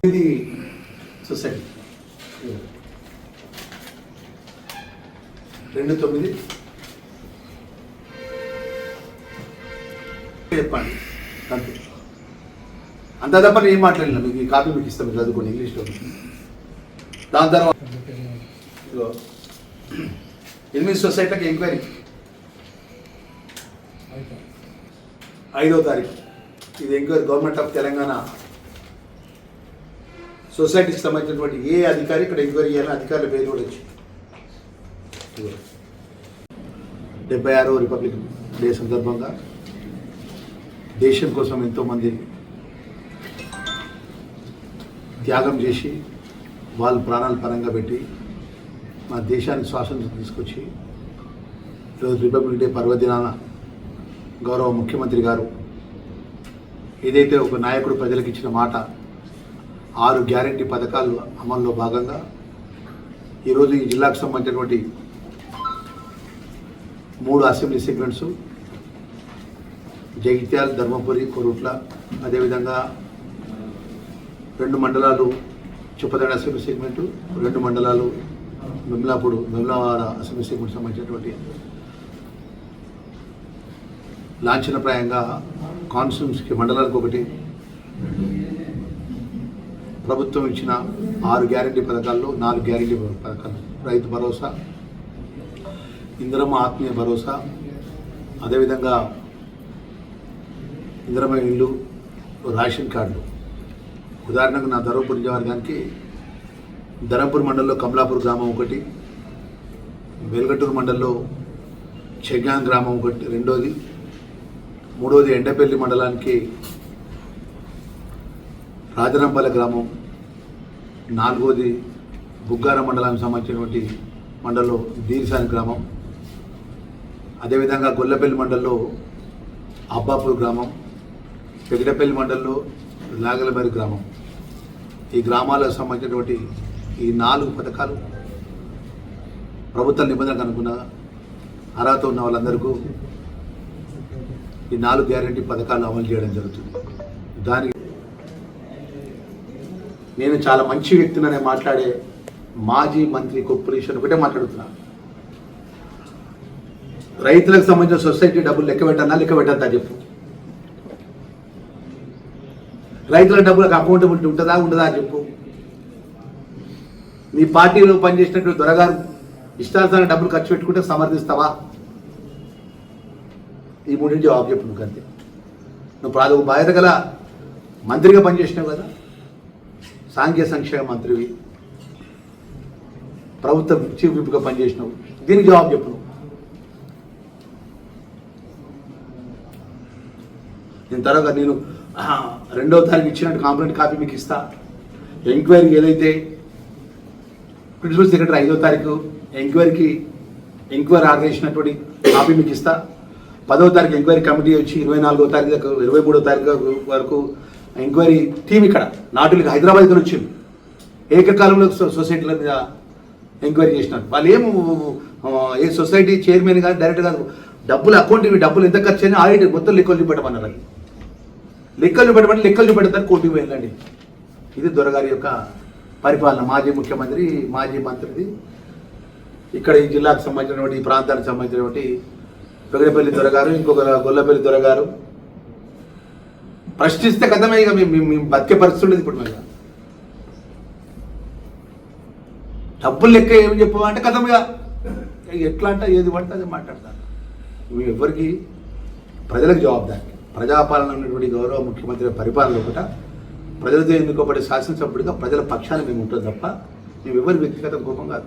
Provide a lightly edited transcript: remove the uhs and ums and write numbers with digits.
ఇది సొసైటీ 29 చెప్పండి అంతే. అంత తప్ప ఏం మాట్లాడినా మీకు ఈ కాపీ మీకు ఇస్తాం చదువుకోండి ఇంగ్లీష్లో. దాని తర్వాత 8 సొసైటీకి ఎంక్వైరీ 5వ తారీఖు. ఇది ఎంక్వైరీ గవర్నమెంట్ ఆఫ్ తెలంగాణ సొసైటీకి సంబంధించినటువంటి ఏ అధికారి ఇక్కడ ఎంక్వైరీ చేయాలని అధికారుల పేరు కూడా వచ్చింది. 76వ రిపబ్లిక్ డే సందర్భంగా దేశం కోసం ఎంతోమంది త్యాగం చేసి వాళ్ళు ప్రాణాలు పరంగా పెట్టి మన దేశానికి స్వాతంత్రం తీసుకొచ్చి ఈరోజు రిపబ్లిక్ డే పర్వదినాన గౌరవ ముఖ్యమంత్రి గారు ఏదైతే ఒక నాయకుడు ప్రజలకు ఇచ్చిన మాట 6 గ్యారంటీ పథకాలు అమల్లో భాగంగా ఈరోజు ఈ జిల్లాకు సంబంధించినటువంటి 3 అసెంబ్లీ సెగ్మెంట్స్ జగిత్యాల, ధర్మపురి, కొరుట్ల, అదేవిధంగా 2 మండలాలు చుప్పదండ అసెంబ్లీ సెగ్మెంటు, 2 మండలాలు వెమ్లవాడ అసెంబ్లీ సెగ్మెంట్ సంబంధించినటువంటి లాంఛనప్రాయంగా కాన్స్టిట్యూన్సీకి మండలానికి ఒకటి ప్రభుత్వం ఇచ్చిన 6 గ్యారంటీ పథకాల్లో 4 గ్యారంటీ పథకాలు రైతు భరోసా, ఇందిరమ్మ ఆత్మీయ భరోసా, అదేవిధంగా ఇందిరమ్మ ఇల్లు, రేషన్ కార్డు. ఉదాహరణకు నా ధర్మపురి నియోజకవర్గానికి ధర్మపురి మండలంలో కమలాపూర్ గ్రామం ఒకటి, వెల్గటూరు మండలంలో చెగ్గాన్ గ్రామం ఒకటి రెండోది, మూడోది ఎండపల్లి మండలానికి రాజరంపల్లి గ్రామం, 4వది బుగ్గార మండలానికి సంబంధించినటువంటి మండలంలో దీర్సాని గ్రామం, అదేవిధంగా గొల్లపల్లి మండలంలో అబ్బాపూర్ గ్రామం, పెగడపల్లి మండలంలో లాగలబరి గ్రామం. ఈ గ్రామాలకు సంబంధించినటువంటి ఈ 4 పథకాలు ప్రభుత్వ నిబంధనలకు అనుకున్న అర్హత ఉన్న వాళ్ళందరికీ ఈ 4 గ్యారంటీ పథకాలు అమలు చేయడం జరుగుతుంది. దానికి నేను చాలా మంచి వ్యక్తిననే మాట్లాడే మాజీ మంత్రి కొప్పులీశ్వర్ ఒకటే మాట్లాడుతున్నా. రైతులకు సంబంధించిన సొసైటీ డబ్బులు లెక్క పెట్టద్దా చెప్పు. రైతుల డబ్బులకు అకౌంటబిలిటీ ఉంటుందా ఉండదా చెప్పు. నీ పార్టీలో పనిచేసినటువంటి దొరగారు ఇష్టానుసారం డబ్బులు ఖర్చు పెట్టుకుంటే సమర్థిస్తావా? ఈ 3 జవాబు చెప్పు. నువ్వు అంతే. నువ్వు బాధ్యత గల మంత్రిగా పనిచేసినావు కదా, సాంఘిక సంక్షేమ మంత్రివి, ప్రభుత్వ చీఫ్ విప్గా పనిచేసినావు. దీనికి జవాబు చెప్పు. నేను తర్వాత 2వ తారీఖు ఇచ్చినట్టు కాంప్లైంట్ కాపీ మీకు ఇస్తా. ఎంక్వైరీ ఏదైతే ప్రిన్సిపల్ సెక్రటరీ 5వ తారీఖు ఎంక్వైరీ ఆర్డర్ చేసినటువంటి కాపీ మీకు ఇస్తా. 10వ తారీఖు ఎంక్వైరీ కమిటీ వచ్చి 24వ తారీఖు 23వ తారీఖు వరకు ఎంక్వైరీ టీమ్ ఇక్కడ నాటులకి హైదరాబాద్కి వచ్చింది. ఏకకాలంలో సొసైటీల మీద ఎంక్వైరీ చేసినారు. వాళ్ళు ఏ సొసైటీ చైర్మన్ కాదు, డైరెక్టర్ కాదు, డబ్బులు అకౌంట్ డబ్బులు ఎంత ఖర్చు అయినా ఆడిట్ మొత్తం లెక్కలు చూపెట్టమన్నారు. లెక్కలు చూపెడతారు, కోర్టుకు వెళ్ళండి. ఇది దొరగారి యొక్క పరిపాలన. మాజీ ముఖ్యమంత్రి, మాజీ మంత్రిది. ఇక్కడ ఈ జిల్లాకు సంబంధించినటువంటి, ఈ ప్రాంతానికి సంబంధించినటువంటి పెగడపల్లి దొరగారు, ఇంకొక గొల్లపల్లి దొరగారు ప్రశ్నిస్తే కథమే. ఇక మేము బతికే పరిస్థితి ఉండేది. ఇప్పుడు మేము డబ్బులు లెక్క ఏమి చెప్పమంటే కథంగా ఎట్లా అంటే ఏది పడితే అది మాట్లాడతారు. మేము ఎవరికి ప్రజలకు జవాబుదారి. ప్రజాపాలన ఉన్నటువంటి గౌరవ ముఖ్యమంత్రి పరిపాలన ఒకట ప్రజలతో ఎన్నుకోబడే శాసనసభ్యుడిగా ప్రజల పక్షాన్ని మేము ఉంటుంది తప్ప మేము ఎవరి వ్యక్తిగత కోపం కాదు.